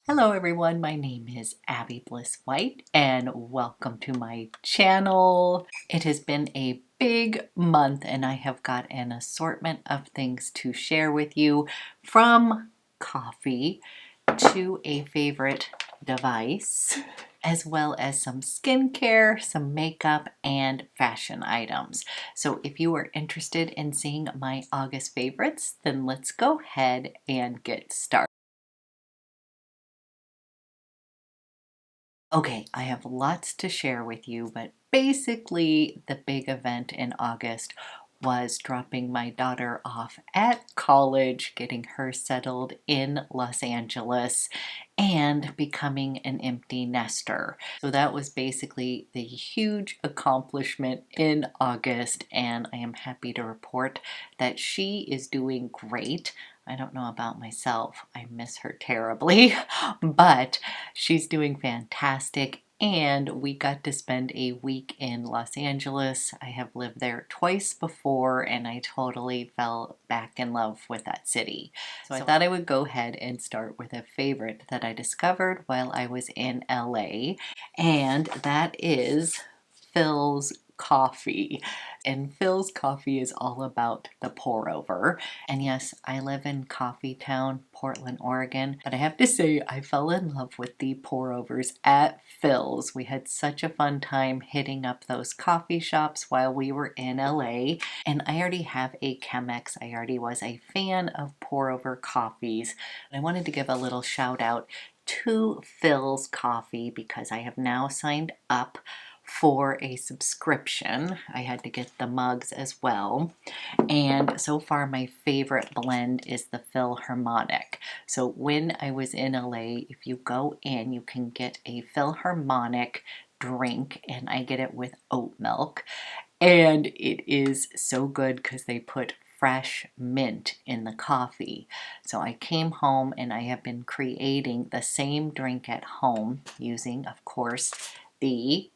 Hello everyone, my name is Abby Bliss White and welcome to my channel. It has been a big month and I have got an assortment of things to share with you, from coffee to a favorite device, as well as some skincare, some makeup, and fashion items. So if you are interested in seeing my August favorites, then let's go ahead and get started. Okay, I have lots to share with you, but basically the big event in August was dropping my daughter off at college, getting her settled in Los Angeles, and becoming an empty nester. So that was basically the huge accomplishment in August, and I am happy to report that she is doing great. I don't know about myself. I miss her terribly, but she's doing fantastic. And we got to spend a week in Los Angeles. I have lived there twice before and I totally fell back in love with that city. So I thought I would go ahead and start with a favorite that I discovered while I was in LA, and that is PHILZ coffee. And PHILZ coffee is all about the pour over. And yes, I live in Coffee Town, Portland, Oregon, but I have to say I fell in love with the pour overs at PHILZ. We had such a fun time hitting up those coffee shops while we were in LA, and I already have a CHEMEX. I already was a fan of pour over coffees. I wanted to give a little shout out to PHILZ coffee because I have now signed up for a subscription. I had to get the mugs as well. And so far my favorite blend is the PHILHARMONIC. So when I was in LA, if you go in, you can get a PHILHARMONIC drink, and I get it with oat milk. And it is so good because they put fresh mint in the coffee. So I came home and I have been creating the same drink at home using, of course, the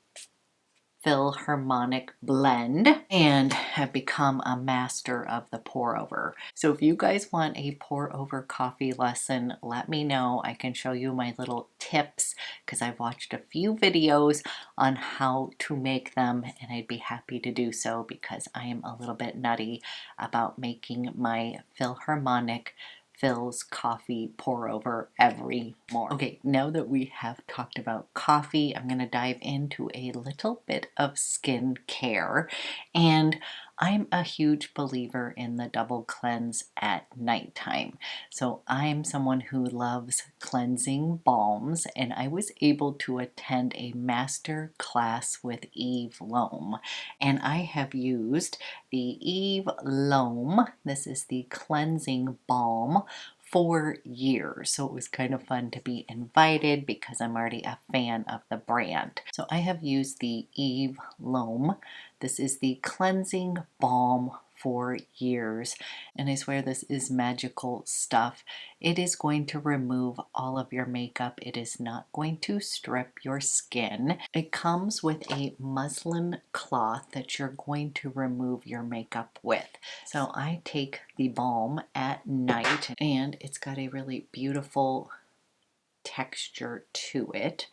PHILHARMONIC blend, and have become a master of the pour over. So if you guys want a pour over coffee lesson, let me know. I can show you my little tips because I've watched a few videos on how to make them, and I'd be happy to do so because I am a little bit nutty about making my PHILHARMONIC PHILZ coffee pour over every morning. Okay, now that we have talked about coffee, I'm going to dive into a little bit of skincare. And I'm a huge believer in the double cleanse at nighttime. So I'm someone who loves cleansing balms, and I was able to attend a master class with Eve Lom. And I have used the Eve Lom, this is the cleansing balm, for years. So it was kind of fun to be invited because I'm already a fan of the brand. So I have used the Eve Lom. This is the cleansing balm for years, and I swear this is magical stuff. It is going to remove all of your makeup. It is not going to strip your skin. It comes with a muslin cloth that you're going to remove your makeup with. So I take the balm at night, and it's got a really beautiful texture to it.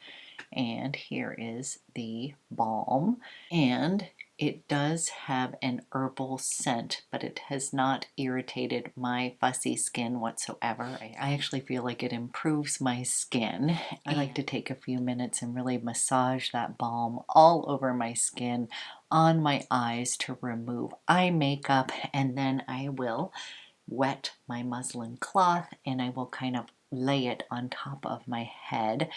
And here is the balm, and it does have an herbal scent, but it has not irritated my fussy skin whatsoever. I actually feel like it improves my skin. I like to take a few minutes and really massage that balm all over my skin, on my eyes, to remove eye makeup, and then I will wet my muslin cloth and I will kind of lay it on top of my head.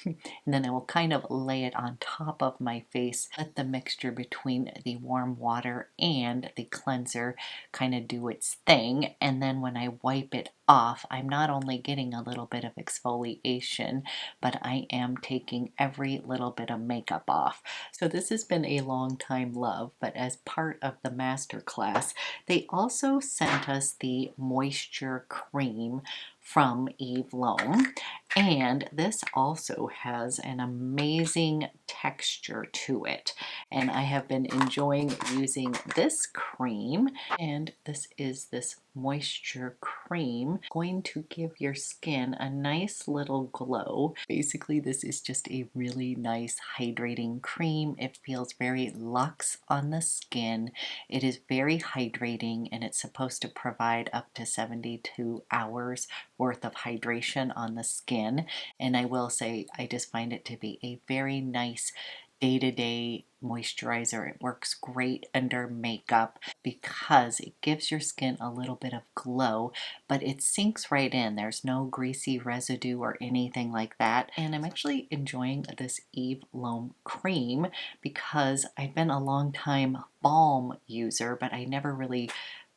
And then I will kind of lay it on top of my face, let the mixture between the warm water and the cleanser kind of do its thing. And then when I wipe it off, I'm not only getting a little bit of exfoliation, but I am taking every little bit of makeup off. So this has been a long time love, but as part of the master class, they also sent us the moisture cream from Eve Lom, and this also has an amazing texture to it, and I have been enjoying using this cream. And this is this moisture cream, going to give your skin a nice little glow. Basically, this is just a really nice hydrating cream. It feels very luxe on the skin. It is very hydrating, and it's supposed to provide up to 72 hours worth of hydration on the skin. And I will say, I just find it to be a very nice day-to-day moisturizer. It works great under makeup because it gives your skin a little bit of glow, but it sinks right in. There's no greasy residue or anything like that. And I'm actually enjoying this Eve Loam cream because I've been a long time balm user, but I never really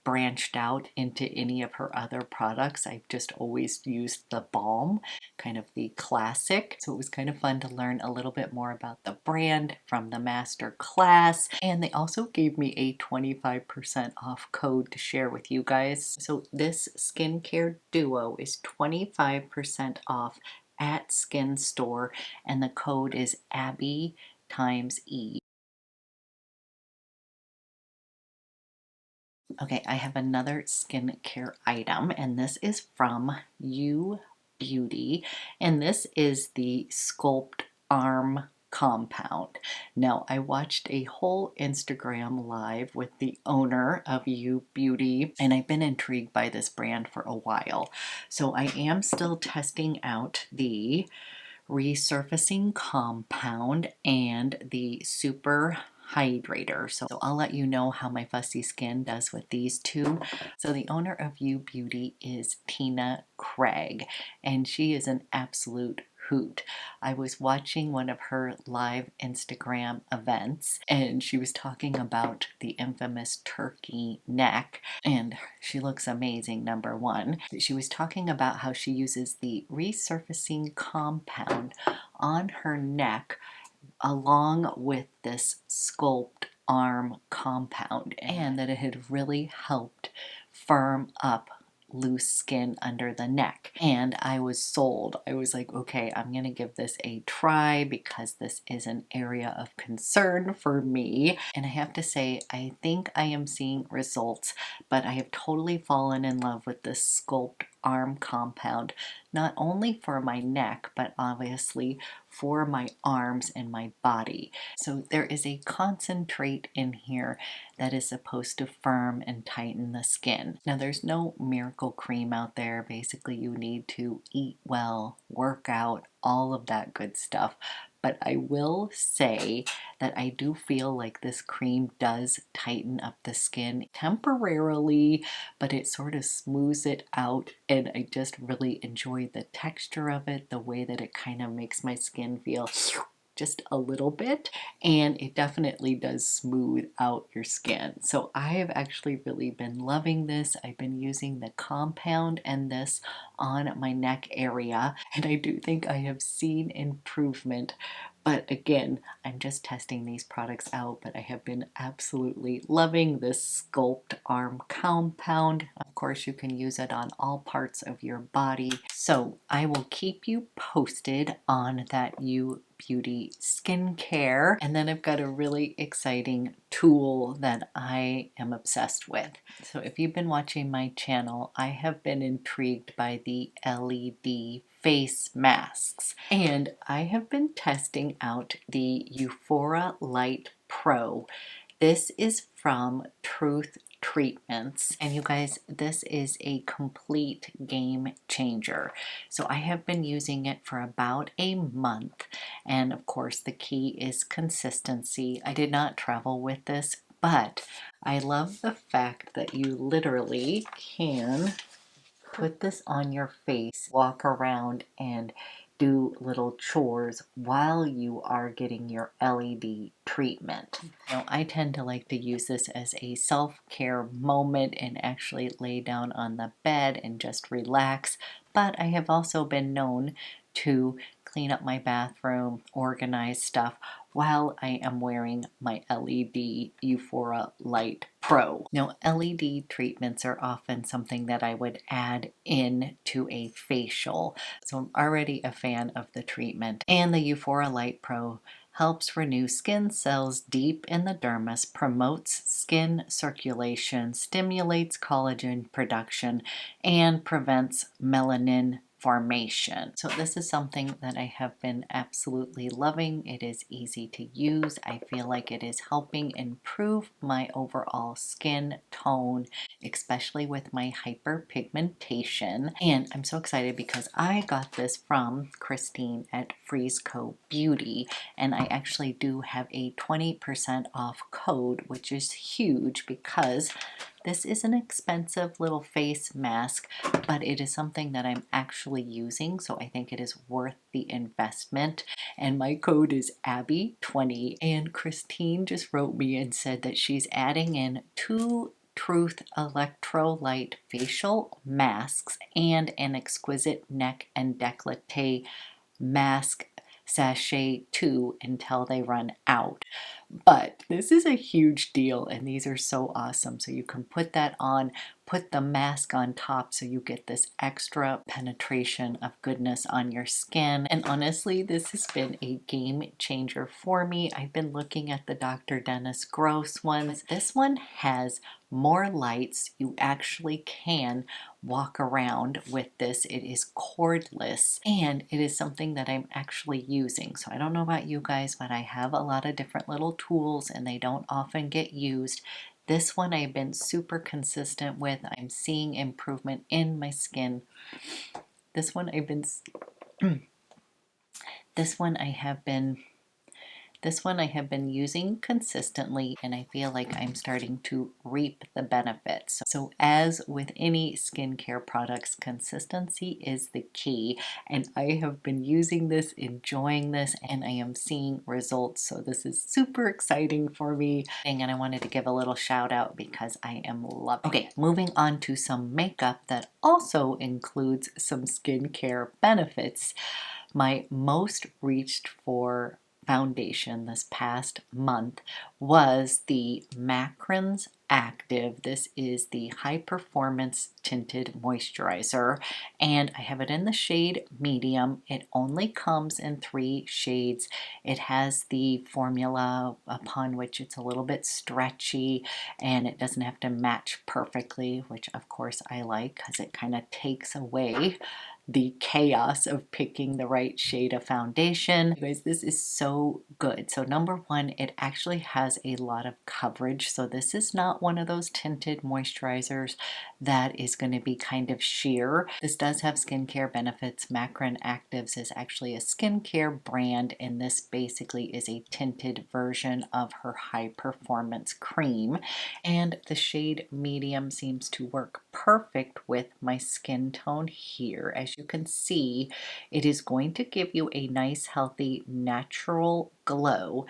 branched out into any of her other products. I've just always used the balm, kind of the classic. So it was kind of fun to learn a little bit more about the brand from the master class. And they also gave me a 25% off code to share with you guys. So this skincare duo is 25% off at Skin Store, and the code is Abby times E. Okay, I have another skincare item, and this is from You Beauty, and this is the Sculpt Arm Compound. Now, I watched a whole Instagram live with the owner of You Beauty, and I've been intrigued by this brand for a while. So I am still testing out the resurfacing compound and the super hydrator. So I'll let you know how my fussy skin does with these two. So the owner of You Beauty is Tina Craig, and she is an absolute hoot. I was watching one of her live Instagram events, and she was talking about the infamous turkey neck, and she looks amazing, number one. But she was talking about how she uses the resurfacing compound on her neck along with this Sculpt Arm compound, and that it had really helped firm up loose skin under the neck. And I was sold. I was like, okay, I'm gonna give this a try because this is an area of concern for me. And I have to say, I think I am seeing results, but I have totally fallen in love with this Sculpt Arm compound, not only for my neck, but obviously for my arms and my body. So there is a concentrate in here that is supposed to firm and tighten the skin. Now, there's no miracle cream out there. Basically, you need to eat well, work out, all of that good stuff. But I will say that I do feel like this cream does tighten up the skin temporarily, but it sort of smooths it out, and I just really enjoy the texture of it, the way that it kind of makes my skin feel just a little bit, and it definitely does smooth out your skin. So I have actually really been loving this. I've been using the compound and this on my neck area, and I do think I have seen improvement. But again, I'm just testing these products out, but I have been absolutely loving this Sculpt Arm compound. Of course, you can use it on all parts of your body. So I will keep you posted on that You Beauty skincare. And then I've got a really exciting tool that I am obsessed with. So if you've been watching my channel, I have been intrigued by the LED face masks, and I have been testing out the EUPHORALIGHT Pro. This is from Truth Treatments, and you guys, this is a complete game changer. So I have been using it for about a month, and of course the key is consistency. I did not travel with this, but I love the fact that you literally can put this on your face, walk around, and do little chores while you are getting your LED treatment. Now, I tend to like to use this as a self-care moment and actually lay down on the bed and just relax, but I have also been known to clean up my bathroom, organize stuff while I am wearing my LED EUPHORALIGHT Pro. Now, LED treatments are often something that I would add in to a facial, so I'm already a fan of the treatment, and the EUPHORALIGHT Pro helps renew skin cells deep in the dermis, promotes skin circulation, stimulates collagen production, and prevents melanin formation. So this is something that I have been absolutely loving. It is easy to use. I feel like it is helping improve my overall skin tone, especially with my hyperpigmentation. And I'm so excited because I got this from Christine at Freeze Co Beauty, and I actually do have a 20% off code, which is huge because this is an expensive little face mask, but it is something that I'm actually using, so I think it is worth the investment. And my code is ABBY20, and Christine just wrote me and said that she's adding in 2 Truth Electrolyte facial masks and an exquisite neck and décolleté mask sachet 2 until they run out. But this is a huge deal, and these are so awesome. So you can put that on, put the mask on top, so you get this extra penetration of goodness on your skin. And honestly, this has been a game changer for me. I've been looking at the Dr. Dennis Gross ones. This one has more lights. You actually can walk around with this. It is cordless, and it is something that I'm actually using. So I don't know about you guys, but I have a lot of different little tools and they don't often get used. This one I've been super consistent with. I'm seeing improvement in my skin. This one I have been using consistently, and I feel like I'm starting to reap the benefits. So as with any skincare products, consistency is the key, and I have been using this, enjoying this, and I am seeing results. So this is super exciting for me, and I wanted to give a little shout out because I am loving it. Okay, moving on to some makeup that also includes some skincare benefits. My most reached for foundation this past month was the MACRENES Active. This is the high performance tinted moisturizer, and I have it in the shade medium. It only comes in 3 shades. It has the formula upon which it's a little bit stretchy, and it doesn't have to match perfectly, which of course I like because it kind of takes away the chaos of picking the right shade of foundation. You guys, this is so good. So number one, it actually has a lot of coverage. So this is not one of those tinted moisturizers that is going to be kind of sheer. This does have skincare benefits. Macrene Actives is actually a skincare brand, and this basically is a tinted version of her high performance cream. And the shade medium seems to work perfect with my skin tone here. As you can see, it is going to give you a nice, healthy, natural glow,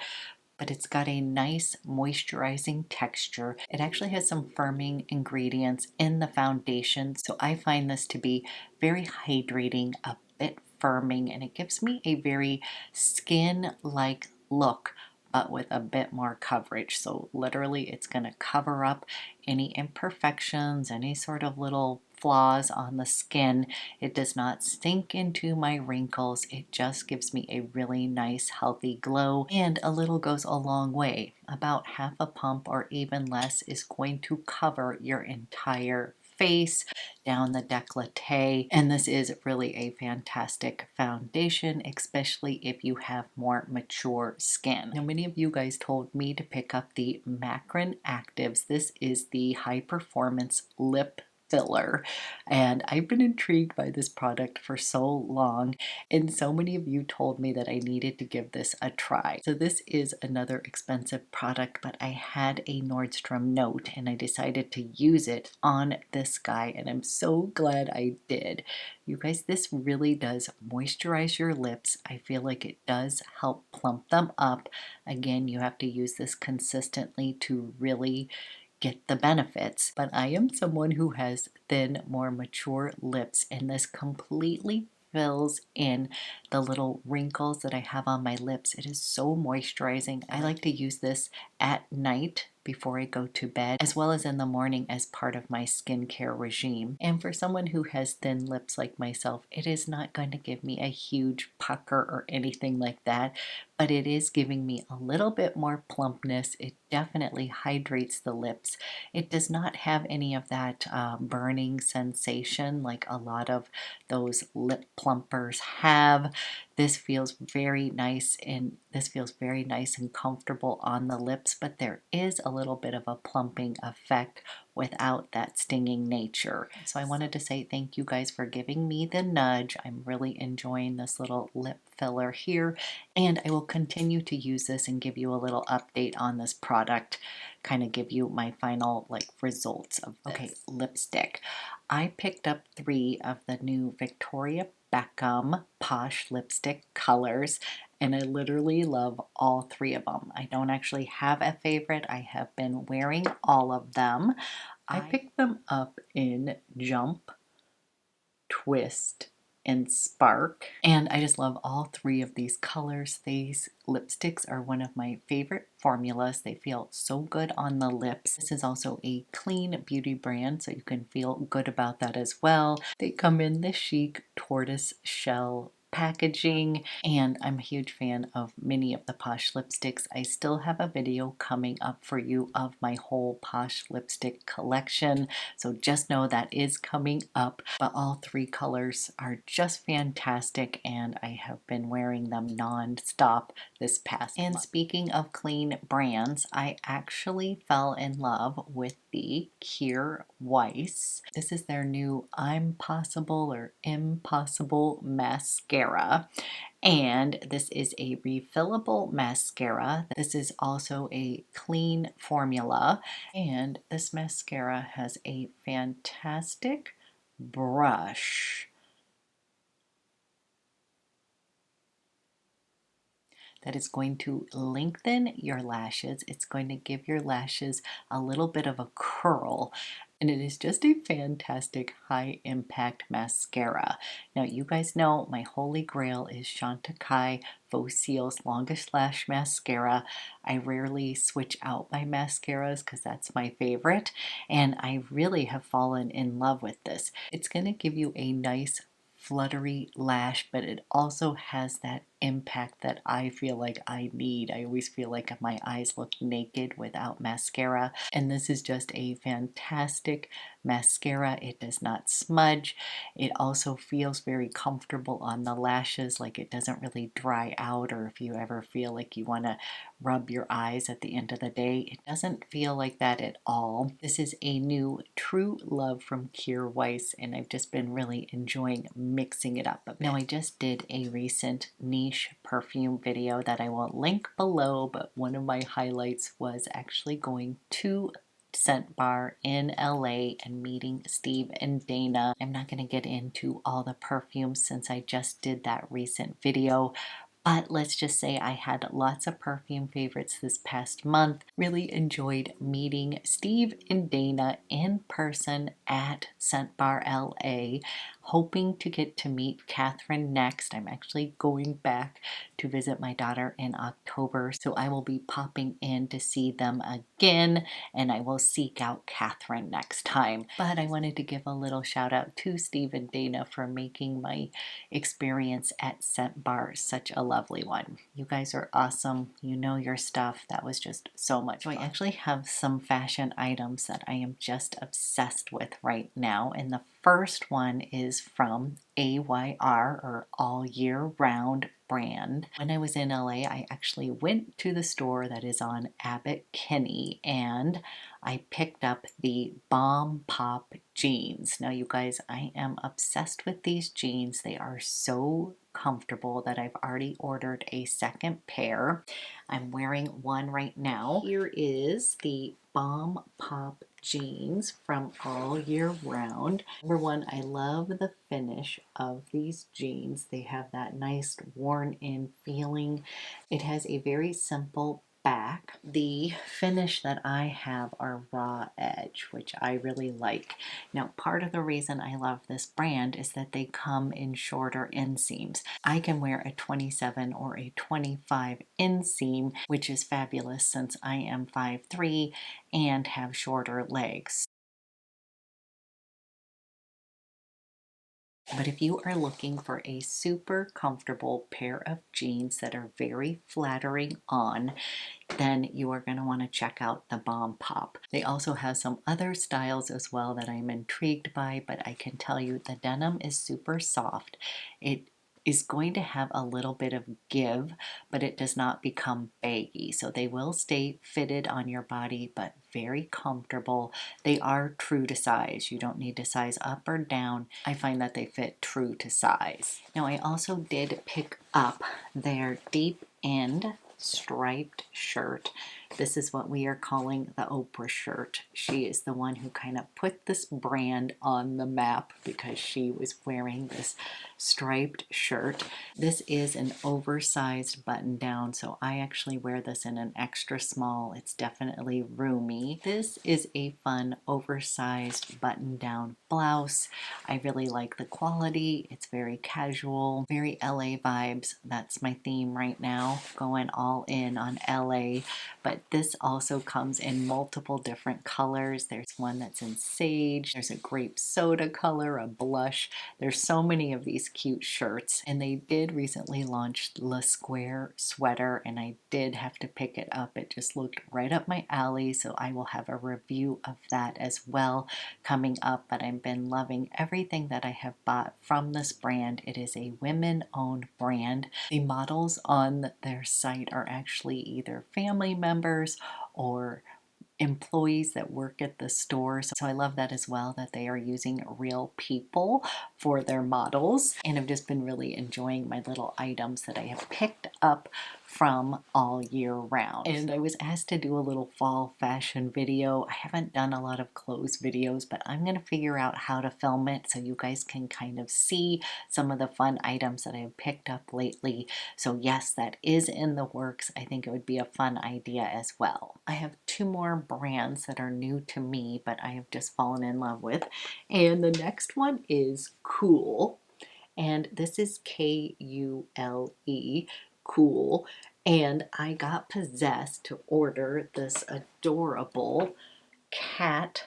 but it's got a nice moisturizing texture. It actually has some firming ingredients in the foundation, so I find this to be very hydrating, a bit firming, and it gives me a very skin-like look, but with a bit more coverage. So literally it's going to cover up any imperfections, any sort of little flaws on the skin. It does not sink into my wrinkles. It just gives me a really nice healthy glow, and a little goes a long way. About half a pump or even less is going to cover your entire face, down the décolleté, and this is really a fantastic foundation, especially if you have more mature skin. Now, many of you guys told me to pick up the Macrene Actives. This is the high performance lip filler, and I've been intrigued by this product for so long, and so many of you told me that I needed to give this a try. So this is another expensive product, but I had a Nordstrom note and I decided to use it on this guy, and I'm so glad I did. You guys, this really does moisturize your lips. I feel like it does help plump them up. Again, you have to use this consistently to really get the benefits, but I am someone who has thin, more mature lips, and this completely fills in the little wrinkles that I have on my lips. It is so moisturizing. I like to use this at night before I go to bed, as well as in the morning as part of my skincare regime. And for someone who has thin lips like myself, it is not going to give me a huge pucker or anything like that, but it is giving me a little bit more plumpness. It definitely hydrates the lips. It does not have any of that burning sensation like a lot of those lip plumpers have. This feels very nice, and this feels very nice and comfortable on the lips, but there is a little bit of a plumping effect without that stinging nature. So I wanted to say thank you guys for giving me the nudge. I'm really enjoying this little lip filler here, and I will continue to use this and give you a little update on this product, kind of give you my final like results of this. Okay, lipstick. I picked up 3 of the new Victoria Beckham Posh lipstick colors, and I literally love all 3 of them. I don't actually have a favorite. I have been wearing all of them. I picked them up in Jump, Twist, and Spark, and I just love all 3 of these colors. These lipsticks are one of my favorite formulas. They feel so good on the lips. This is also a clean beauty brand, so you can feel good about that as well. They come in the chic tortoise shell packaging, and I'm a huge fan of many of the Posh lipsticks. I still have a video coming up for you of my whole Posh lipstick collection, so just know that is coming up. But all 3 colors are just fantastic, and I have been wearing them non-stop this past month. And speaking of clean brands, I actually fell in love with the KJAER WEIS. This is their new I'm Possible or Impossible mascara, and this is a refillable mascara. This is also a clean formula, and this mascara has a fantastic brush that is going to lengthen your lashes. It's going to give your lashes a little bit of a curl, and it is just a fantastic high impact mascara. Now you guys know my holy grail is Chantecaille Faux Cils Longest Lash Mascara. I rarely switch out my mascaras because that's my favorite, and I really have fallen in love with this. It's going to give you a nice fluttery lash, but it also has that impact that I feel like I need. I always feel like my eyes look naked without mascara, and this is just a fantastic mascara. It does not smudge. It also feels very comfortable on the lashes, like it doesn't really dry out, or if you ever feel like you want to rub your eyes at the end of the day, it doesn't feel like that at all. This is a new True Love from KJAER WEIS, and I've just been really enjoying mixing it up a bit. Now I just did a recent niche perfume video that I will link below, but one of my highlights was actually going to Scent Bar in LA and meeting Steve and Dana. I'm not going to get into all the perfumes since I just did that recent video, but let's just say I had lots of perfume favorites this past month. Really enjoyed meeting Steve and Dana in person at Scent Bar LA. Hoping to get to meet Catherine next. I'm actually going back to visit my daughter in October, so I will be popping in to see them again, and I will seek out Catherine next time. But I wanted to give a little shout out to Steve and Dana for making my experience at Scent Bar such a lovely one. You guys are awesome. You know your stuff. That was just so much fun. So I actually have some fashion items that I am just obsessed with right now, and the first one is from AYR, or All Year Round brand. When I was in LA, I actually went to the store that is on ABBYXEVE, and I picked up the BOMBPOP jeans. Now you guys, I am obsessed with these jeans. They are so comfortable that I've already ordered a second pair. I'm wearing one right now. Here is the BOMBPOP jeans from All Year Round. Number one, I love the finish of these jeans. They have that nice worn in feeling. It has a very simple back. The finish that I have are raw edge, which I really like. Now, part of the reason I love this brand is that they come in shorter inseams. I can wear a 27 or a 25 inseam, which is fabulous since I am 5'3" and have shorter legs. But if you are looking for a super comfortable pair of jeans that are very flattering on, then you are going to want to check out the BOMBPOP. They also have some other styles as well that I'm intrigued by, but I can tell you the denim is super soft. It is going to have a little bit of give, but it does not become baggy. So they will stay fitted on your body, but very comfortable. They are true to size. You don't need to size up or down. I find that they fit true to size. Now, I also did pick up their deep end striped shirt. This is what we are calling the Oprah shirt. She is the one who kind of put this brand on the map because she was wearing this striped shirt. This is an oversized button down, so I actually wear this in an extra small. It's definitely roomy. This is a fun oversized button down blouse. I really like the quality. It's very casual, very LA vibes. That's my theme right now, going all in on LA. But this also comes in multiple different colors. There's one that's in sage, there's a grape soda color, a blush. There's so many of these cute shirts, and they did recently launch the square sweater, and I did have to pick it up. It just looked right up my alley, so I will have a review of that as well coming up. But I've been loving everything that I have bought from this brand. It is a women-owned brand. The models on their site are actually either family members or employees that work at the store. So I love that as well, that they are using real people for their models. And I've just been really enjoying my little items that I have picked up from all year round. And I was asked to do a little fall fashion video. I haven't done a lot of clothes videos, but I'm going to figure out how to film it so you guys can kind of see some of the fun items that I've picked up lately. So yes, that is in the works. I think it would be a fun idea as well. I have two more brands that are new to me, but I have just fallen in love with. And the next one is KULE. And this is KULE, KULE. And I got possessed to order this adorable cat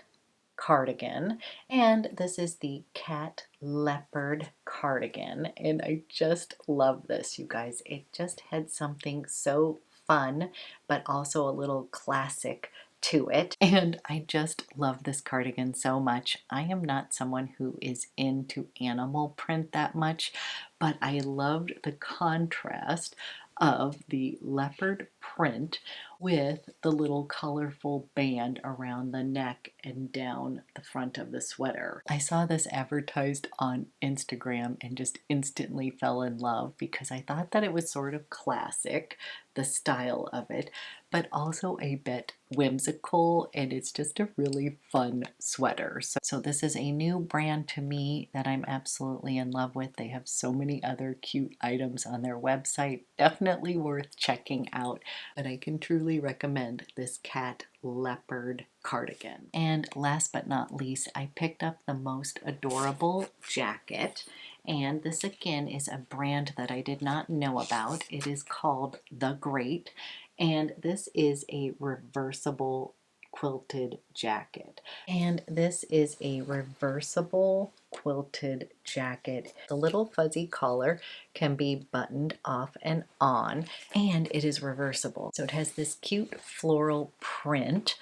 cardigan, and this is the cat leopard cardigan, and I just love this, you guys. It just had something so fun but also a little classic to it, and I just love this cardigan so much. I am not someone who is into animal print that much, but I loved the contrast of the leopard print with the little colorful band around the neck and down the front of the sweater. I saw this advertised on Instagram and just instantly fell in love because I thought that it was sort of classic, the style of it, but also a bit whimsical, and it's just a really fun sweater. So this is a new brand to me that I'm absolutely in love with. They have so many other cute items on their website, definitely worth checking out, but I can truly recommend this cat leopard cardigan. And last but not least, I picked up the most adorable jacket. And this again is a brand that I did not know about. It is called The Great, and this is a reversible quilted jacket. And this is a reversible quilted jacket. The little fuzzy collar can be buttoned off and on, and it is reversible. So it has this cute floral print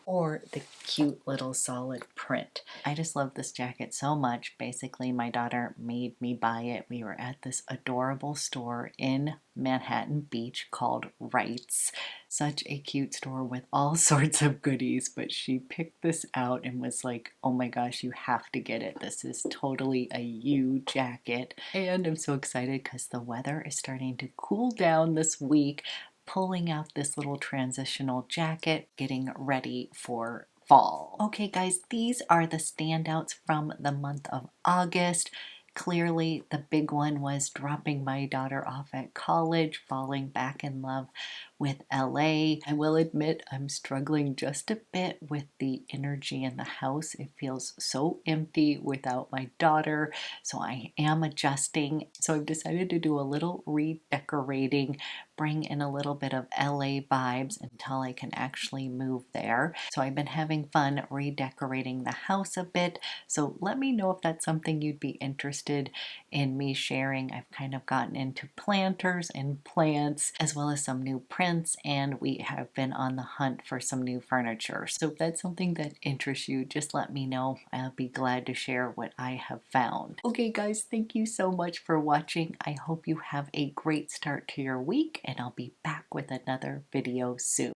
or the cute little solid print. I just love this jacket so much. Basically, my daughter made me buy it. We were at this adorable store in Manhattan Beach called Wrights. Such a cute store with all sorts of goodies, but she picked this out and was like, oh my gosh, you have to get it. This is totally a you jacket. And I'm so excited because the weather is starting to cool down this week. Pulling out this little transitional jacket, getting ready for fall. Okay guys, these are the standouts from the month of August. Clearly, the big one was dropping my daughter off at college, falling back in love with LA. I will admit I'm struggling just a bit with the energy in the house. It feels so empty without my daughter, so I am adjusting. So I've decided to do a little redecorating, bring in a little bit of LA vibes until I can actually move there. So I've been having fun redecorating the house a bit. So let me know if that's something you'd be interested in me sharing. I've kind of gotten into planters and plants as well as some new prints, and we have been on the hunt for some new furniture. So if that's something that interests you, just let me know. I'll be glad to share what I have found. Okay guys, thank you so much for watching. I hope you have a great start to your week, and I'll be back with another video soon.